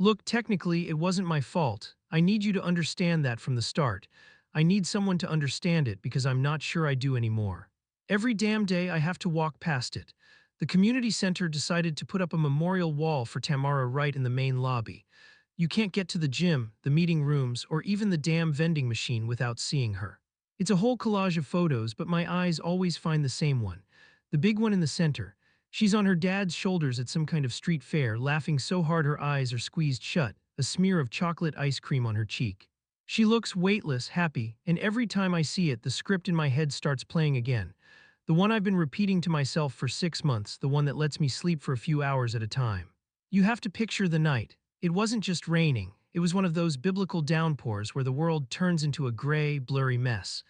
Look, technically, it wasn't my fault. I need you to understand that from the start. I need someone to understand it because I'm not sure I do anymore. Every damn day I have to walk past it. The community center decided to put up a memorial wall for Tamara right in the main lobby. You can't get to the gym, the meeting rooms, or even the damn vending machine without seeing her. It's a whole collage of photos, but my eyes always find the same one. The big one in the center. She's on her dad's shoulders at some kind of street fair, laughing so hard her eyes are squeezed shut, a smear of chocolate ice cream on her cheek. She looks weightless, happy, and every time I see it, the script in my head starts playing again. The one I've been repeating to myself for 6 months, the one that lets me sleep for a few hours at a time. You have to picture the night. It wasn't just raining, it was one of those biblical downpours where the world turns into a gray, blurry mess.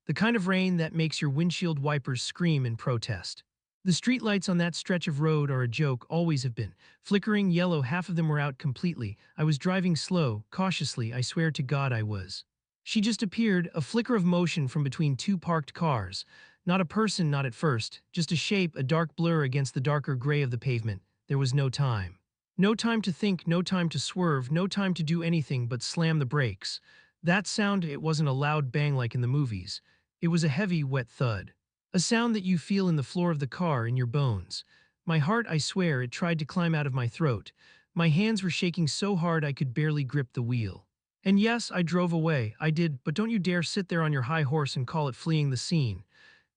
The kind of rain that makes your windshield wipers scream in protest. The streetlights on that stretch of road are a joke, always have been. Flickering yellow, half of them were out completely. I was driving slow, cautiously, I swear to God I was. She just appeared, a flicker of motion from between two parked cars. Not a person, not at first, just a shape, a dark blur against the darker gray of the pavement. There was no time. No time to think, no time to swerve, no time to do anything but slam the brakes. That sound, it wasn't a loud bang like in the movies. It was a heavy, wet thud. A sound that you feel in the floor of the car, in your bones. My heart, I swear, it tried to climb out of my throat. My hands were shaking so hard I could barely grip the wheel. And yes, I drove away, I did, but don't you dare sit there on your high horse and call it fleeing the scene.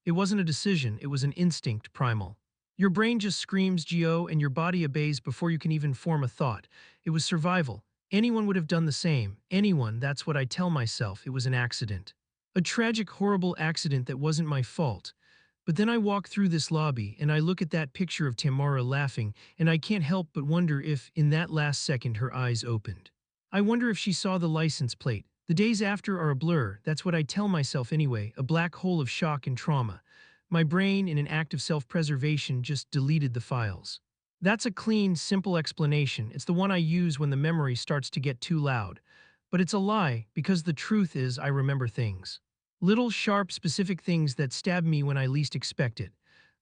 It wasn't a decision, it was an instinct, primal. Your brain just screams GO and your body obeys before you can even form a thought. It was survival. Anyone would have done the same. Anyone, that's what I tell myself. It was an accident. A tragic, horrible accident that wasn't my fault. But then I walk through this lobby and I look at that picture of Tamara laughing, and I can't help but wonder if, in that last second, her eyes opened. I wonder if she saw the license plate. The days after are a blur, that's what I tell myself anyway, a black hole of shock and trauma. My brain, in an act of self-preservation, just deleted the files. That's a clean, simple explanation. It's the one I use when the memory starts to get too loud. But it's a lie, because the truth is I remember things. Little, sharp, specific things that stab me when I least expect it.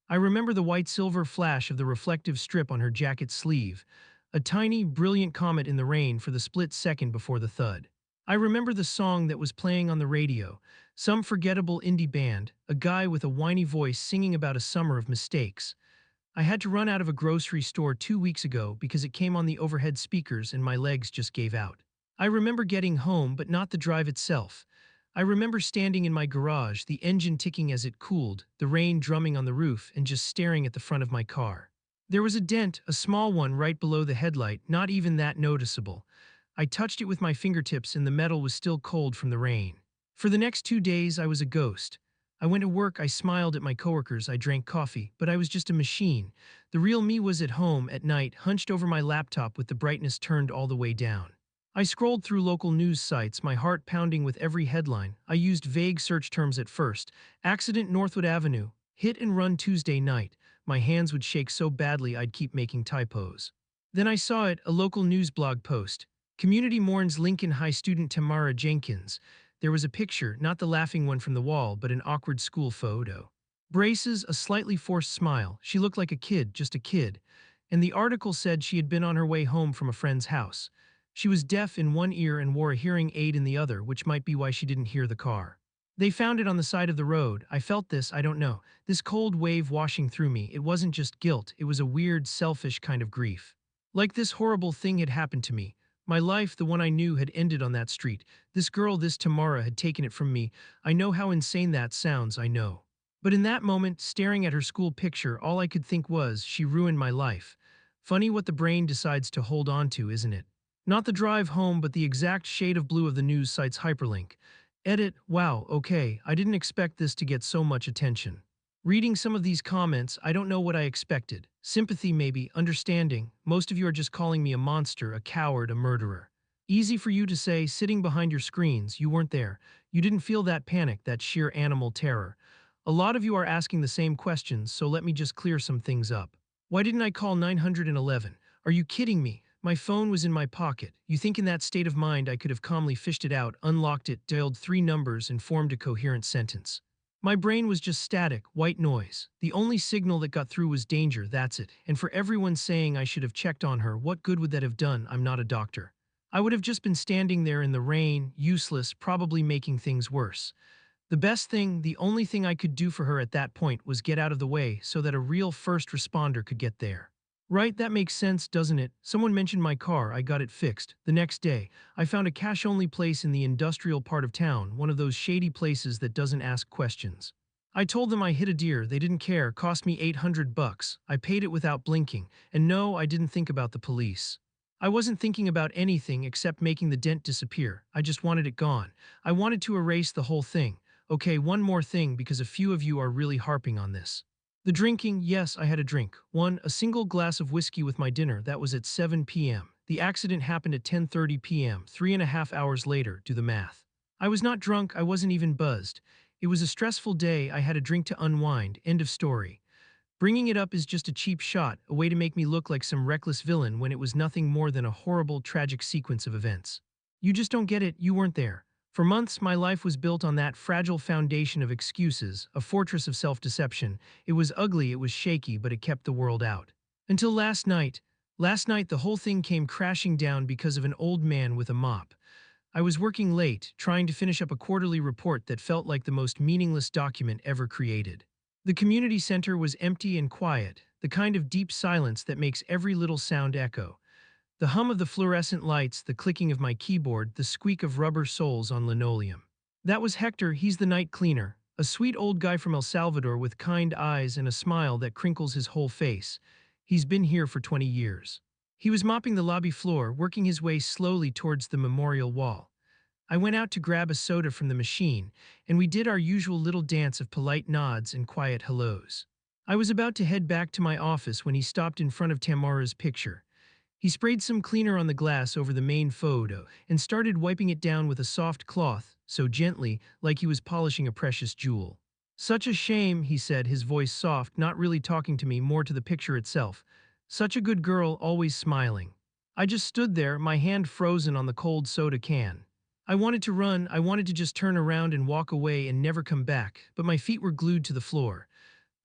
I remember the white-silver flash of the reflective strip on her jacket sleeve, a tiny, brilliant comet in the rain for the split second before the thud. I remember the song that was playing on the radio, some forgettable indie band, a guy with a whiny voice singing about a summer of mistakes. I had to run out of a grocery store 2 weeks ago because it came on the overhead speakers and my legs just gave out. I remember getting home, but not the drive itself. I remember standing in my garage, the engine ticking as it cooled, the rain drumming on the roof, and just staring at the front of my car. There was a dent, a small one right below the headlight, not even that noticeable. I touched it with my fingertips and the metal was still cold from the rain. For the next 2 days, I was a ghost. I went to work, I smiled at my coworkers, I drank coffee, but I was just a machine. The real me was at home, at night, hunched over my laptop with the brightness turned all the way down. I scrolled through local news sites, my heart pounding with every headline. I used vague search terms at first. Accident Northwood Avenue. Hit and run Tuesday night. My hands would shake so badly I'd keep making typos. Then I saw it, a local news blog post. Community mourns Lincoln High student Tamara Jenkins. There was a picture, not the laughing one from the wall, but an awkward school photo. Braces, a slightly forced smile. She looked like a kid, just a kid. And the article said she had been on her way home from a friend's house. She was deaf in one ear and wore a hearing aid in the other, which might be why she didn't hear the car. They found it on the side of the road. I felt this, I don't know, this cold wave washing through me. It wasn't just guilt, it was a weird, selfish kind of grief. Like this horrible thing had happened to me. My life, the one I knew, had ended on that street. This girl, this Tamara, had taken it from me. I know how insane that sounds, I know. But in that moment, staring at her school picture, all I could think was, she ruined my life. Funny what the brain decides to hold on to, isn't it? Not the drive home, but the exact shade of blue of the news site's hyperlink. Edit, wow, okay, I didn't expect this to get so much attention. Reading some of these comments, I don't know what I expected. Sympathy maybe, understanding. Most of you are just calling me a monster, a coward, a murderer. Easy for you to say, sitting behind your screens, you weren't there. You didn't feel that panic, that sheer animal terror. A lot of you are asking the same questions, so let me just clear some things up. Why didn't I call 911? Are you kidding me? My phone was in my pocket. You think in that state of mind I could have calmly fished it out, unlocked it, dialed 3 numbers, and formed a coherent sentence? My brain was just static, white noise. The only signal that got through was danger, that's it. And for everyone saying I should have checked on her, what good would that have done? I'm not a doctor. I would have just been standing there in the rain, useless, probably making things worse. The best thing, the only thing I could do for her at that point was get out of the way so that a real first responder could get there. Right, that makes sense, doesn't it? Someone mentioned my car, I got it fixed. The next day, I found a cash-only place in the industrial part of town, one of those shady places that doesn't ask questions. I told them I hit a deer, they didn't care, cost me 800 bucks. I paid it without blinking, and no, I didn't think about the police. I wasn't thinking about anything except making the dent disappear. I just wanted it gone. I wanted to erase the whole thing. Okay, one more thing because a few of you are really harping on this. The drinking, yes, I had a drink. One, a single glass of whiskey with my dinner, that was at 7 p.m. The accident happened at 10:30 p.m., 3.5 hours later, do the math. I was not drunk, I wasn't even buzzed. It was a stressful day, I had a drink to unwind, end of story. Bringing it up is just a cheap shot, a way to make me look like some reckless villain when it was nothing more than a horrible, tragic sequence of events. You just don't get it, you weren't there. For months, my life was built on that fragile foundation of excuses, a fortress of self-deception. It was ugly, it was shaky, but it kept the world out. Until last night. Last night, the whole thing came crashing down because of an old man with a mop. I was working late, trying to finish up a quarterly report that felt like the most meaningless document ever created. The community center was empty and quiet, the kind of deep silence that makes every little sound echo. The hum of the fluorescent lights, the clicking of my keyboard, the squeak of rubber soles on linoleum. That was Hector, he's the night cleaner, a sweet old guy from El Salvador with kind eyes and a smile that crinkles his whole face. He's been here for 20 years. He was mopping the lobby floor, working his way slowly towards the memorial wall. I went out to grab a soda from the machine, and we did our usual little dance of polite nods and quiet hellos. I was about to head back to my office when he stopped in front of Tamara's picture. He sprayed some cleaner on the glass over the main photo and started wiping it down with a soft cloth, so gently, like he was polishing a precious jewel. Such a shame, he said, his voice soft, not really talking to me, more to the picture itself. Such a good girl, always smiling. I just stood there, my hand frozen on the cold soda can. I wanted to run, I wanted to just turn around and walk away and never come back, but my feet were glued to the floor.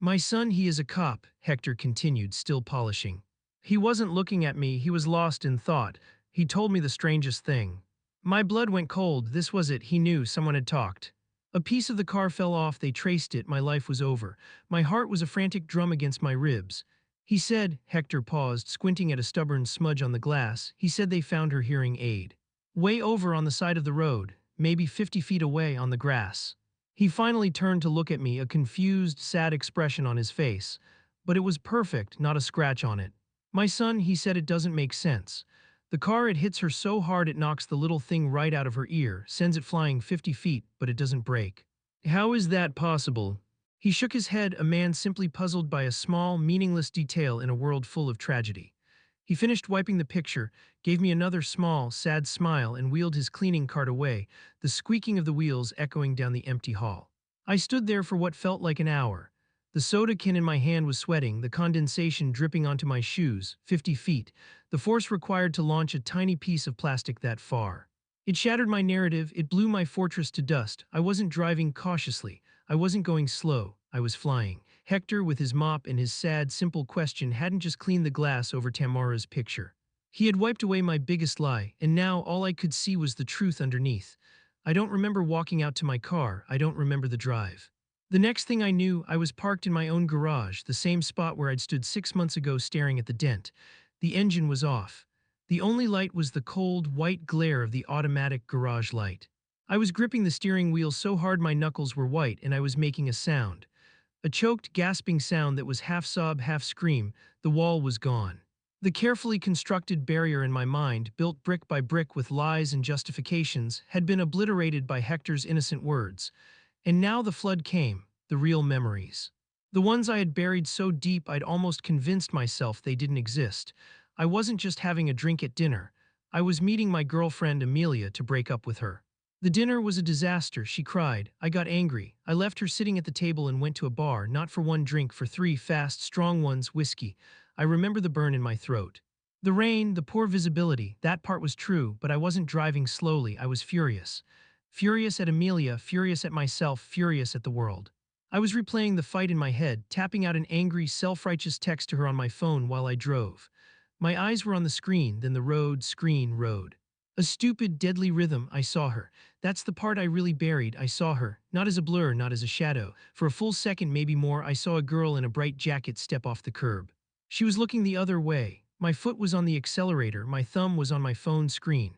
My son, he is a cop, Hector continued, still polishing. He wasn't looking at me, he was lost in thought. He told me the strangest thing. My blood went cold, this was it, he knew someone had talked. A piece of the car fell off, they traced it, my life was over. My heart was a frantic drum against my ribs. He said, Hector paused, squinting at a stubborn smudge on the glass, he said they found her hearing aid. Way over on the side of the road, maybe 50 feet away on the grass. He finally turned to look at me, a confused, sad expression on his face. But it was perfect, not a scratch on it. My son, he said, it doesn't make sense. The car, it hits her so hard it knocks the little thing right out of her ear, sends it flying 50 feet, but it doesn't break. How is that possible? He shook his head, a man simply puzzled by a small, meaningless detail in a world full of tragedy. He finished wiping the picture, gave me another small, sad smile and wheeled his cleaning cart away, the squeaking of the wheels echoing down the empty hall. I stood there for what felt like an hour. The soda can in my hand was sweating, the condensation dripping onto my shoes, 50 feet, the force required to launch a tiny piece of plastic that far. It shattered my narrative, it blew my fortress to dust. I wasn't driving cautiously, I wasn't going slow, I was flying. Hector, with his mop and his sad, simple question, hadn't just cleaned the glass over Tamara's picture. He had wiped away my biggest lie, and now all I could see was the truth underneath. I don't remember walking out to my car, I don't remember the drive. The next thing I knew, I was parked in my own garage, the same spot where I'd stood 6 months ago staring at the dent. The engine was off. The only light was the cold, white glare of the automatic garage light. I was gripping the steering wheel so hard my knuckles were white and I was making a sound. A choked, gasping sound that was half sob, half scream. The wall was gone. The carefully constructed barrier in my mind, built brick by brick with lies and justifications, had been obliterated by Hector's innocent words. And now the flood came, the real memories. The ones I had buried so deep I'd almost convinced myself they didn't exist. I wasn't just having a drink at dinner. I was meeting my girlfriend Amelia to break up with her. The dinner was a disaster, she cried. I got angry. I left her sitting at the table and went to a bar, not for one drink, for three fast, strong ones, whiskey. I remember the burn in my throat. The rain, the poor visibility, that part was true, but I wasn't driving slowly, I was furious. Furious at Amelia, furious at myself, furious at the world. I was replaying the fight in my head, tapping out an angry, self-righteous text to her on my phone while I drove. My eyes were on the screen, then the road, screen, road. A stupid, deadly rhythm, I saw her. That's the part I really buried, I saw her. Not as a blur, not as a shadow. For a full second, maybe more, I saw a girl in a bright jacket step off the curb. She was looking the other way. My foot was on the accelerator, my thumb was on my phone screen.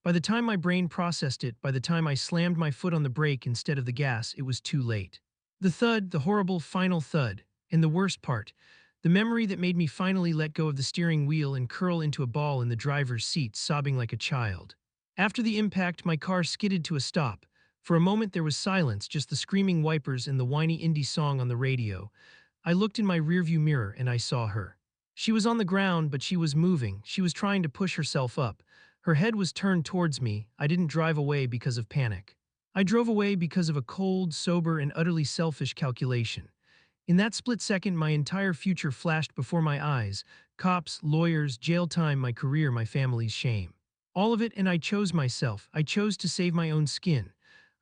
By the time my brain processed it, by the time I slammed my foot on the brake instead of the gas, it was too late. The thud, the horrible final thud, and the worst part, the memory that made me finally let go of the steering wheel and curl into a ball in the driver's seat, sobbing like a child. After the impact, my car skidded to a stop. For a moment there was silence, just the screaming wipers and the whiny indie song on the radio. I looked in my rearview mirror and I saw her. She was on the ground, but she was moving. She was trying to push herself up. Her head was turned towards me. I didn't drive away because of panic. I drove away because of a cold, sober, and utterly selfish calculation. In that split second, my entire future flashed before my eyes. Cops, lawyers, jail time, my career, my family's shame. All of it, and I chose myself. I chose to save my own skin.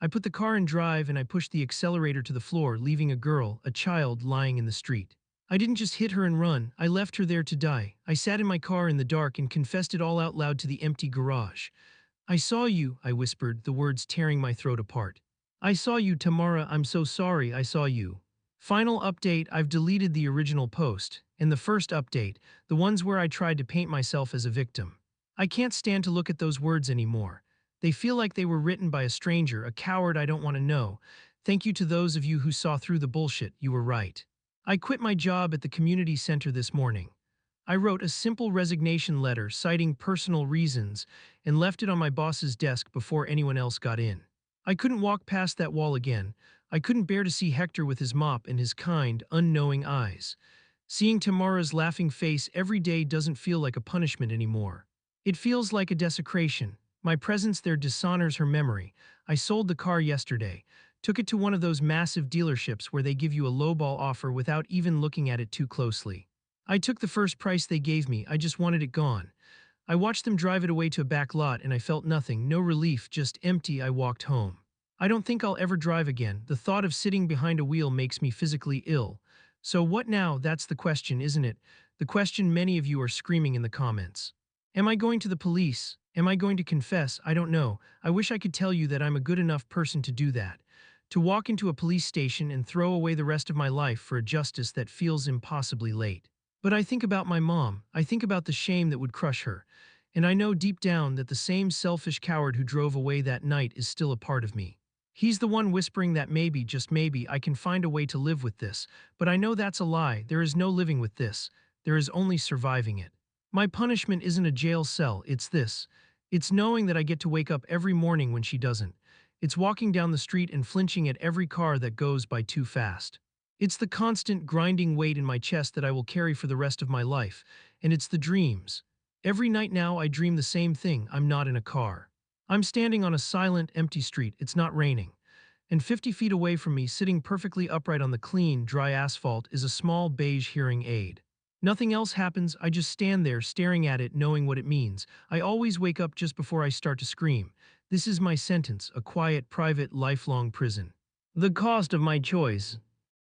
I put the car in drive and I pushed the accelerator to the floor, leaving a girl, a child, lying in the street. I didn't just hit her and run, I left her there to die. I sat in my car in the dark and confessed it all out loud to the empty garage. I saw you, I whispered, the words tearing my throat apart. I saw you, Tamara, I'm so sorry, I saw you. Final update, I've deleted the original post, and the first update, the ones where I tried to paint myself as a victim. I can't stand to look at those words anymore. They feel like they were written by a stranger, a coward I don't want to know. Thank you to those of you who saw through the bullshit, you were right. I quit my job at the community center this morning. I wrote a simple resignation letter citing personal reasons and left it on my boss's desk before anyone else got in. I couldn't walk past that wall again. I couldn't bear to see Hector with his mop and his kind, unknowing eyes. Seeing Tamara's laughing face every day doesn't feel like a punishment anymore. It feels like a desecration. My presence there dishonors her memory. I sold the car yesterday. Took it to one of those massive dealerships where they give you a lowball offer without even looking at it too closely. I took the first price they gave me, I just wanted it gone. I watched them drive it away to a back lot and I felt nothing, no relief, just empty. I walked home. I don't think I'll ever drive again. The thought of sitting behind a wheel makes me physically ill. So what now? That's the question, isn't it? The question many of you are screaming in the comments. Am I going to the police? Am I going to confess? I don't know. I wish I could tell you that I'm a good enough person to do that. To walk into a police station and throw away the rest of my life for a justice that feels impossibly late. But I think about my mom. I think about the shame that would crush her. And I know deep down that the same selfish coward who drove away that night is still a part of me. He's the one whispering that maybe, just maybe, I can find a way to live with this. But I know that's a lie. There is no living with this. There is only surviving it. My punishment isn't a jail cell, it's this. It's knowing that I get to wake up every morning when she doesn't. It's walking down the street and flinching at every car that goes by too fast. It's the constant grinding weight in my chest that I will carry for the rest of my life. And it's the dreams. Every night now I dream the same thing. I'm not in a car. I'm standing on a silent, empty street. It's not raining. And 50 feet away from me, sitting perfectly upright on the clean, dry asphalt, is a small beige hearing aid. Nothing else happens. I just stand there staring at it, knowing what it means. I always wake up just before I start to scream. This is my sentence, a quiet, private, lifelong prison. The cost of my choice.